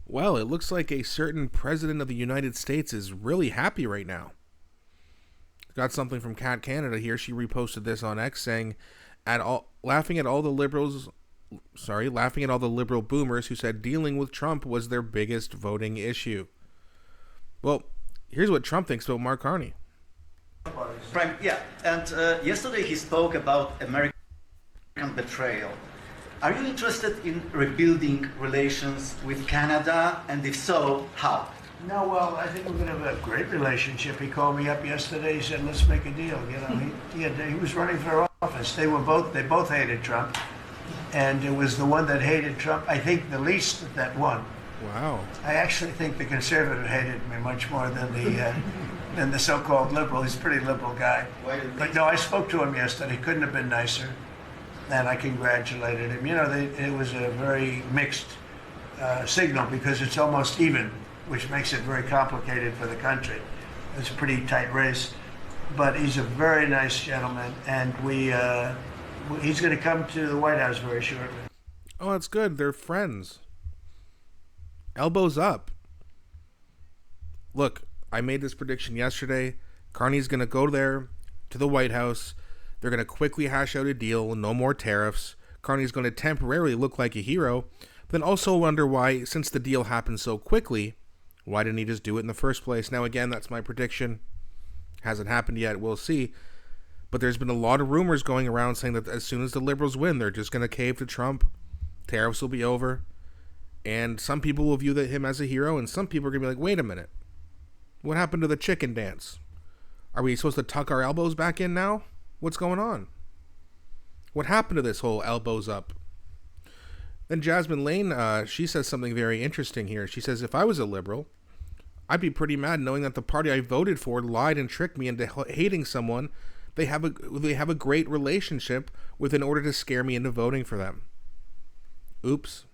Well, it looks like a certain president of the United States is really happy right now. Got something from Cat Canada here. She reposted this on X saying, laughing at all the laughing at all the liberal boomers who said dealing with Trump was their biggest voting issue. Well, here's what Trump thinks about Mark Carney. Yeah, and yesterday he spoke about American betrayal. Are you interested in rebuilding relations with Canada, and if so, how? No, well, I think we're going to have a great relationship. He called me up yesterday. He said, "Let's make a deal." You know, he was running for office. They both hated Trump, and it was the one that hated Trump, I think, the least that won. Wow. I actually think the conservative hated me much more than the so-called liberal. He's a pretty liberal guy. But no, I spoke to him yesterday. Couldn't have been nicer, and I congratulated him. You know, it was a very mixed signal because it's almost even, which makes it very complicated for the country. It's a pretty tight race, but he's a very nice gentleman, and he's going to come to the White House very shortly. Oh, that's good. They're friends. Elbows up. Look, I made this prediction yesterday. Carney's going to go there to the White House. They're going to quickly hash out a deal. No more tariffs. Carney's going to temporarily look like a hero. But then also wonder why, since the deal happened so quickly, why didn't he just do it in the first place? Now, again, that's my prediction. Hasn't happened yet. We'll see. But there's been a lot of rumors going around saying that as soon as the liberals win, they're just going to cave to Trump. Tariffs will be over. And some people will view him as a hero, and some people are going to be like, wait a minute. What happened to the chicken dance? Are we supposed to tuck our elbows back in now? What's going on? What happened to this whole elbows up? Then Jasmine Lane, she says something very interesting here. She says, if I was a liberal, I'd be pretty mad knowing that the party I voted for lied and tricked me into hating someone they have a great relationship with in order to scare me into voting for them. Oops.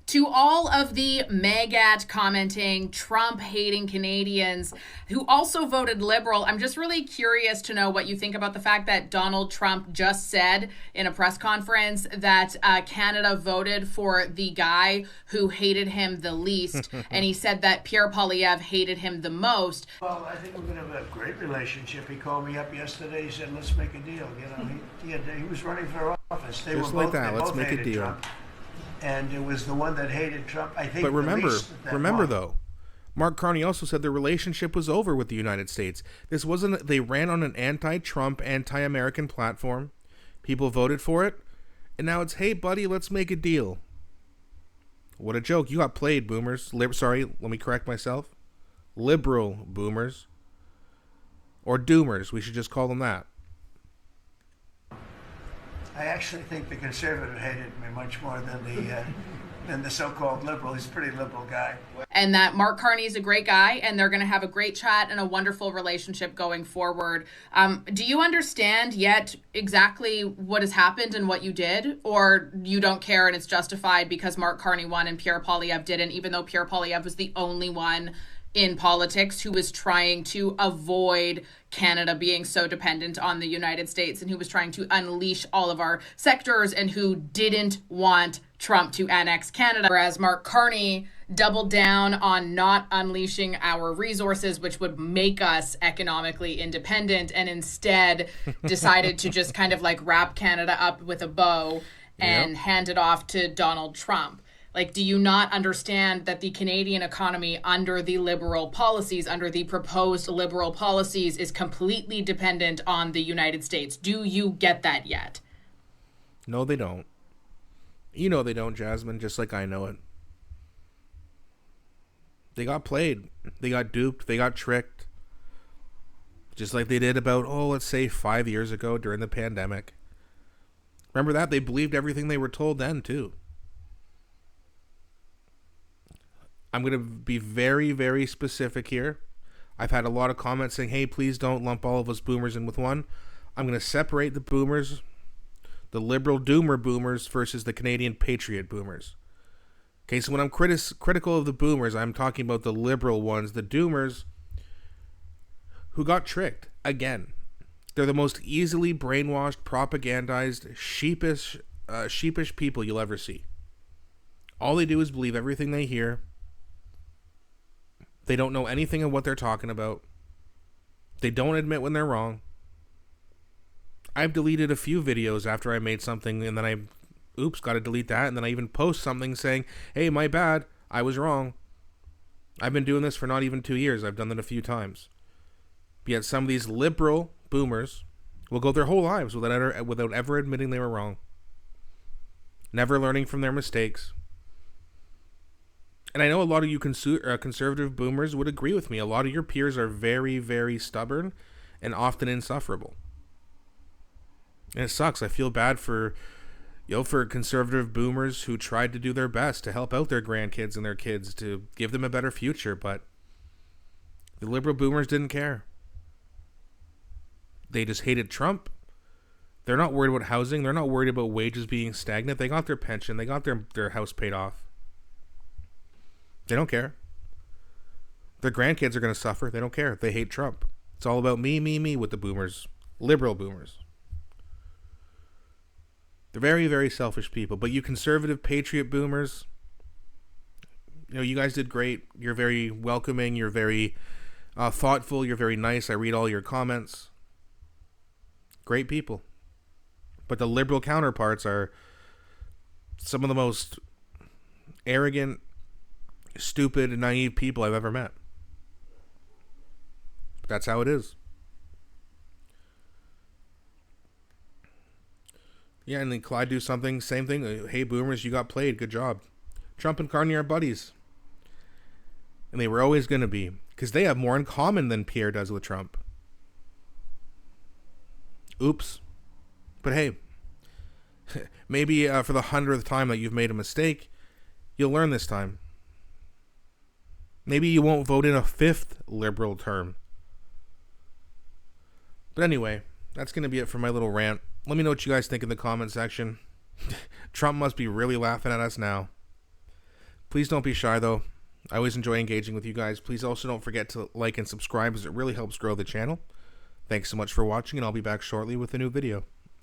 To all of the MAGAT commenting, Trump hating Canadians who also voted Liberal, I'm just really curious to know what you think about the fact that Donald Trump just said in a press conference that Canada voted for the guy who hated him the least. And he said that Pierre Poilievre hated him the most. Well, I think we're going to have a great relationship. He called me up yesterday. He said, "Let's make a deal." You know, he was running for office. Just like that. Let's make a deal. Trump. And it was the one that hated Trump, I think. But remember won. though, Mark Carney also said the relationship was over with the United States. This wasn't, they ran on an anti-Trump, anti-American platform. People voted for it. And now it's, hey buddy, let's make a deal. What a joke. You got played, boomers. Sorry, let me correct myself. Liberal boomers. Or doomers, we should just call them that. I actually think the conservative hated me much more than the so-called liberal. He's a pretty liberal guy. And that Mark Carney is a great guy, and they're going to have a great chat and a wonderful relationship going forward. Do you understand yet exactly what has happened and what you did? Or you don't care and it's justified because Mark Carney won and Pierre Poilievre didn't, even though Pierre Poilievre was the only one in politics who was trying to avoid Canada being so dependent on the United States and who was trying to unleash all of our sectors and who didn't want Trump to annex Canada, whereas Mark Carney doubled down on not unleashing our resources, which would make us economically independent, and instead decided to just kind of like wrap Canada up with a bow and hand it off to Donald Trump. Like, do you not understand that the Canadian economy under the liberal policies, under the proposed liberal policies, is completely dependent on the United States? Do you get that yet? No, they don't. You know they don't, Jasmine, just like I know it. They got played. They got duped. They got tricked. Just like they did about, let's say 5 years ago during the pandemic. Remember that? They believed everything they were told then, too. I'm going to be very, very specific here. I've had a lot of comments saying, hey, please don't lump all of us boomers in with one. I'm going to separate the boomers, the liberal doomer boomers versus the Canadian patriot boomers. Okay, so when I'm critical of the boomers, I'm talking about the liberal ones, the doomers who got tricked. Again, they're the most easily brainwashed, propagandized, sheepish people you'll ever see. All they do is believe everything they hear. They don't know anything of what they're talking about. They don't admit when they're wrong. I've deleted a few videos after I made something and then got to delete that. And then I even post something saying, hey, my bad, I was wrong. I've been doing this for not even 2 years. I've done it a few times. But yet some of these liberal boomers will go their whole lives without ever admitting they were wrong. Never learning from their mistakes. And I know a lot of you conservative boomers would agree with me. A lot of your peers are very, very stubborn and often insufferable. And it sucks. I feel bad for conservative boomers who tried to do their best to help out their grandkids and their kids to give them a better future, but the liberal boomers didn't care. They just hated Trump. They're not worried about housing. They're not worried about wages being stagnant. They got their pension. They got their house paid off. They don't care. Their grandkids are going to suffer. They don't care. They hate Trump. It's all about me, me, me with the boomers. Liberal boomers. They're very, very selfish people. But you conservative patriot boomers, you guys did great. You're very welcoming. You're very thoughtful. You're very nice. I read all your comments. Great people. But the liberal counterparts are some of the most arrogant, stupid, and naive people I've ever met. But that's how it is. Yeah, and then Clyde do something, same thing. Hey, boomers, you got played. Good job. Trump and Carney are buddies. And they were always going to be. Because they have more in common than Pierre does with Trump. Oops. But hey, maybe for the 100th time that you've made a mistake, you'll learn this time. Maybe you won't vote in a 5th liberal term. But anyway, that's going to be it for my little rant. Let me know what you guys think in the comment section. Trump must be really laughing at us now. Please don't be shy, though. I always enjoy engaging with you guys. Please also don't forget to like and subscribe, as it really helps grow the channel. Thanks so much for watching, and I'll be back shortly with a new video.